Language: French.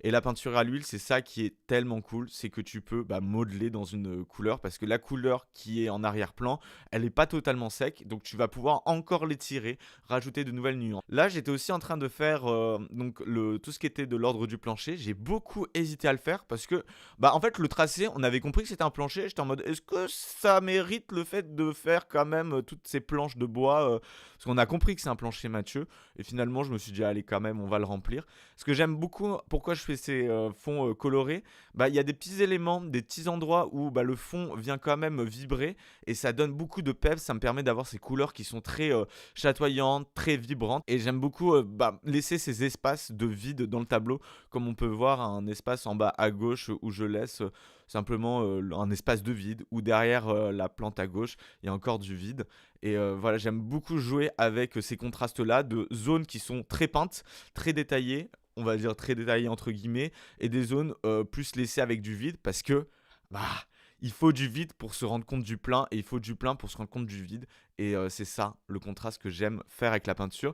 Et la peinture à l'huile, c'est ça qui est tellement cool, c'est que tu peux modeler dans une couleur parce que la couleur qui est en arrière-plan, elle n'est pas totalement sec, donc tu vas pouvoir encore l'étirer, rajouter de nouvelles nuances. Là, j'étais aussi en train de faire donc tout ce qui était de l'ordre du plancher. J'ai beaucoup hésité à le faire parce que, en fait, le tracé, on avait compris que c'était un plancher. J'étais en mode, est-ce que ça mérite le fait de faire quand même toutes ces planches de bois parce qu'on a compris que c'est un plancher Mathieu. Et finalement, je me suis dit, allez, quand même, on va le remplir. Ce que j'aime beaucoup, pourquoi je fais ces fonds colorés, il y a des petits éléments, des petits endroits où le fond vient quand même vibrer et ça donne beaucoup de peps. Ça me permet d'avoir ces couleurs qui sont très chatoyantes, très vibrantes. Et j'aime beaucoup laisser ces espaces de vide dans le tableau, comme on peut voir un espace en bas à gauche où je laisse simplement un espace de vide, ou derrière la plante à gauche, il y a encore du vide. Et voilà, j'aime beaucoup jouer avec ces contrastes-là de zones qui sont très peintes, très détaillées, on va dire très détaillées entre guillemets, et des zones plus laissées avec du vide parce que bah, il faut du vide pour se rendre compte du plein et il faut du plein pour se rendre compte du vide. Et c'est ça le contraste que j'aime faire avec la peinture.